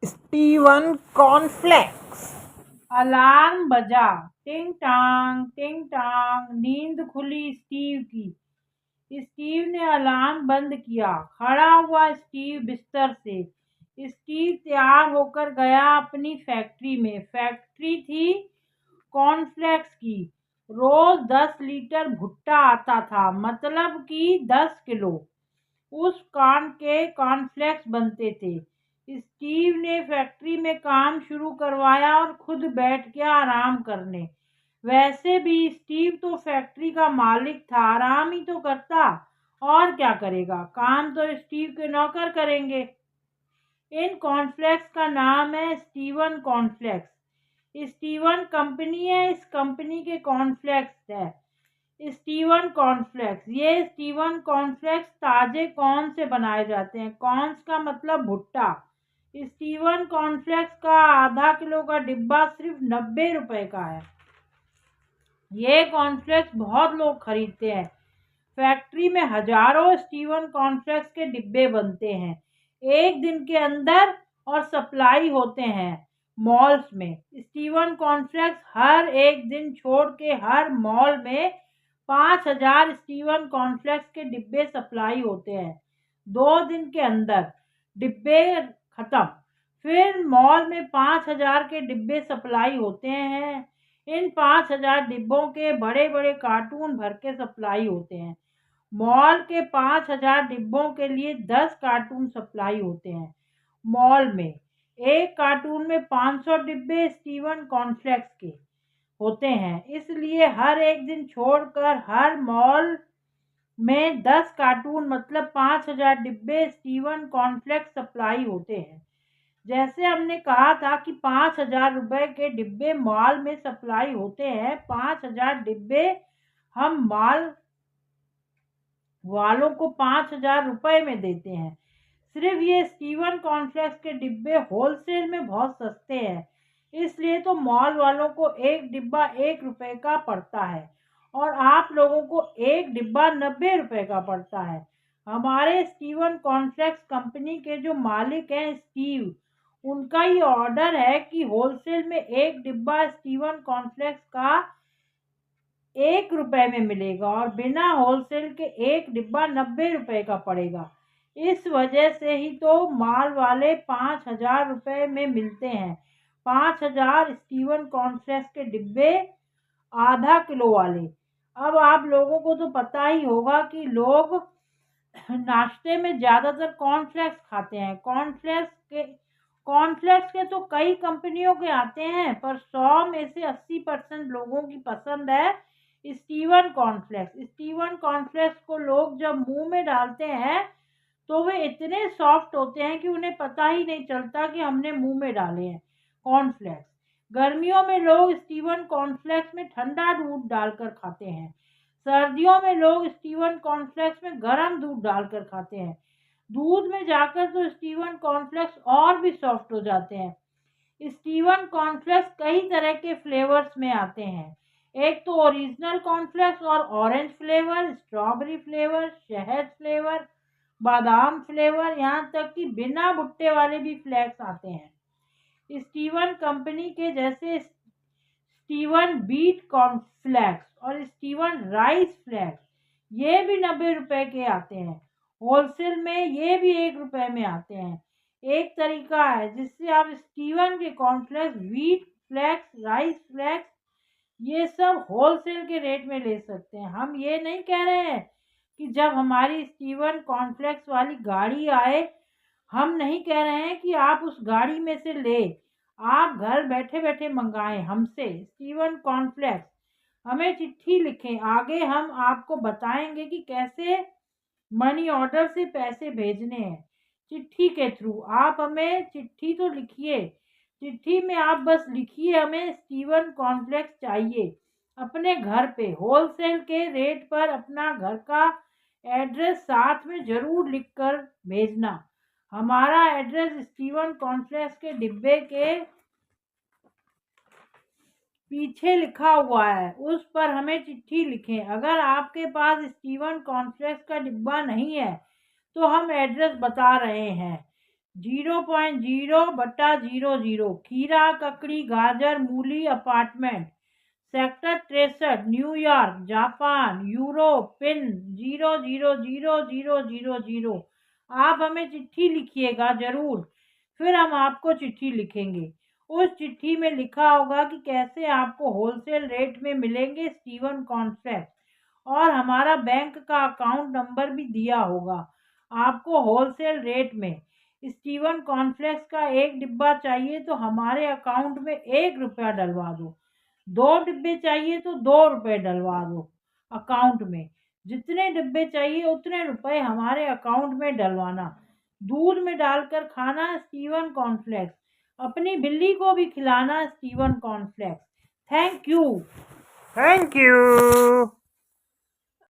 Steven cornflakes. Alarm बजा। टिंग टांग। नींद खुली स्टीव की। स्टीव ने अलार्म बंद किया। खड़ा हुआ स्टीव बिस्तर से। स्टीव तैयार होकर गया अपनी फैक्ट्री में। फैक्ट्री थी कॉर्नफ्लेक्स की। रोज 10 लीटर भुट्टा आता था, मतलब कि 10 किलो उस कान के कॉर्नफ्लेक्स बनते थे। स्टीव ने फैक्ट्री में काम शुरू करवाया और खुद बैठ गया आराम करने। वैसे भी स्टीव तो फैक्ट्री का मालिक था, आराम ही तो करता और क्या करेगा, काम तो स्टीव के नौकर करेंगे। इन कॉर्नफ्लेक्स का नाम है स्टीवन कॉर्नफ्लेक्स। स्टीवन कंपनी है, इस कंपनी के कॉर्नफ्लेक्स है स्टीवन कॉर्नफ्लेक्स। ये स्टीवन कॉर्नफ्लेक्स ताजे कॉर्न से बनाए जाते हैं। कॉर्न्स का मतलब भुट्टा। स्टीवन कॉर्नफ्लेक्स का आधा किलो का डिब्बा सिर्फ 90 रुपए का है। ये कॉर्नफ्लेक्स बहुत लोग खरीदते हैं। फैक्ट्री में हजारों स्टीवन कॉर्नफ्लेक्स के डिब्बे बनते हैं एक दिन के अंदर और सप्लाई होते हैं मॉल्स में। स्टीवन कॉर्नफ्लेक्स हर एक दिन छोड़ के हर मॉल में 5,000 स्टीवन कॉर्नफ्लेक्स के डिब्बे सप्लाई होते हैं। 2 दिन के अंदर डिब्बे खत्म। फिर मॉल में 5,000 के डिब्बे सप्लाई होते हैं। इन 5,000 डिब्बों के बड़े बड़े कार्टून भर के सप्लाई होते हैं। मॉल के 5,000 डिब्बों के लिए 10 कार्टून सप्लाई होते हैं मॉल में। एक कार्टून में 500 डिब्बे स्टीवन कॉर्नफ्लेक्स के होते हैं, इसलिए हर एक दिन छोड़कर हर मॉल में 10 कार्टून मतलब 5,000 डिब्बे स्टीवन कॉर्नफ्लेक्स सप्लाई होते हैं। जैसे हमने कहा था कि 5,000 रुपए के डिब्बे मॉल में सप्लाई होते हैं, 5,000 डिब्बे हम मॉल वालों को 5,000 रुपए में देते हैं। सिर्फ ये स्टीवन कॉर्नफ्लेक्स के डिब्बे होलसेल में बहुत सस्ते हैं, इसलिए तो मॉल वालों को एक डिब्बा 1 रुपए का पड़ता है और आप लोगों को एक डिब्बा 90 रुपए का पड़ता है। हमारे स्टीवन कॉर्नफ्लेक्स कंपनी के जो मालिक हैं स्टीव, उनका ये ऑर्डर है कि होलसेल में एक डिब्बा स्टीवन कॉर्नफ्लेक्स का 1 रुपए में मिलेगा और बिना होलसेल के एक डिब्बा 90 रुपए का पड़ेगा। इस वजह से ही तो माल वाले 5,000 रुपए में मिलते हैं। 5,000 स्टीवन कॉर्नफ्लेक्स के डिब्बे आधा किलो वाले। अब आप लोगों को तो पता ही होगा कि लोग नाश्ते में ज्यादातर कॉर्नफ्लेक्स खाते हैं। कॉर्नफ्लेक्स के तो कई कंपनियों के आते हैं, पर 100 में से 80% लोगों की पसंद है स्टीवन कॉर्नफ्लेक्स। स्टीवन कॉर्नफ्लेक्स को लोग जब मुंह में डालते हैं तो वे इतने सॉफ्ट होते हैं कि उन्हें पता ही नहीं चलता कि हमने मुंह में डाले हैं कॉर्नफ्लेक्स। गर्मियों में लोग स्टीवन कॉर्नफ्लेक्स में ठंडा दूध डालकर खाते हैं। सर्दियों में लोग स्टीवन कॉर्नफ्लेक्स में गर्म दूध डालकर खाते हैं। दूध में जाकर तो स्टीवन कॉर्नफ्लेक्स और भी सॉफ्ट हो जाते हैं। स्टीवन कॉर्नफ्लेक्स कई तरह के फ्लेवर्स में आते हैं। एक तो ओरिजिनल कॉर्नफ्लेक्स और ऑरेंज फ्लेवर, स्ट्रॉबेरी फ्लेवर, शहद फ्लेवर, बादाम फ्लेवर, यहाँ तक कि बिना भुट्टे वाले भी फ्लेक्स आते हैं। स्टीवन कंपनी के जैसे स्टीवन बीट कॉर्नफ्लेक्स और स्टीवन राइस फ्लेक्स, ये भी 90 रुपए के आते हैं। होलसेल में ये भी 1 रुपए में आते हैं। एक तरीका है जिससे आप स्टीवन के cornflakes, wheat flakes, rice flakes, ये सब होलसेल के रेट में ले सकते हैं। हम ये नहीं कह रहे हैं कि जब हमारी स्टीवन कॉर्नफ्लेक्स वाली गाड़ी आए, हम नहीं कह रहे हैं कि आप उस गाड़ी में से ले, आप घर बैठे बैठे मंगाएं हमसे स्टीवन कॉर्नफ्लेक्स। हमें चिट्ठी लिखें, आगे हम आपको बताएंगे कि कैसे मनी ऑर्डर से पैसे भेजने हैं। चिट्ठी के थ्रू आप हमें चिट्ठी तो लिखिए। चिट्ठी में आप बस लिखिए हमें स्टीवन कॉर्नफ्लेक्स चाहिए, अपने घर पे होलसेल के रेट पर अपना घर का एड्रेस साथ में जरूर लिखकर भेजना। हमारा एड्रेस स्टीवन कॉर्नफ्लेक्स के डिब्बे के पीछे लिखा हुआ है, उस पर हमें चिट्ठी लिखें। अगर आपके पास स्टीवन कॉर्नफ्लेक्स का डिब्बा नहीं है तो हम एड्रेस बता रहे हैं, 0.0/00। खीरा, ककड़ी, गाजर, मूली, apartment, sector 63, New York, Japan, Europe, pin 000000। आप हमें चिट्ठी लिखिएगा जरूर, फिर हम आपको चिट्ठी लिखेंगे। उस चिट्ठी में लिखा होगा कि कैसे आपको होलसेल रेट में मिलेंगे स्टीवन कॉर्नफ्लेक्स, और हमारा बैंक का अकाउंट नंबर भी दिया होगा। आपको होलसेल रेट में स्टीवन कॉर्नफ्लेक्स का 1 डिब्बा चाहिए तो हमारे अकाउंट में 1 रुपया डलवा दो। 2 डिब्बे चाहिए तो 2 रुपये डलवा दो अकाउंट में। जितने डिब्बे चाहिए उतने रुपए हमारे अकाउंट में डलवाना। दूध में डालकर खाना स्टीवन कॉर्नफ्लेक्स, अपनी बिल्ली को भी खिलाना Steven cornflakes. Thank you. Thank you.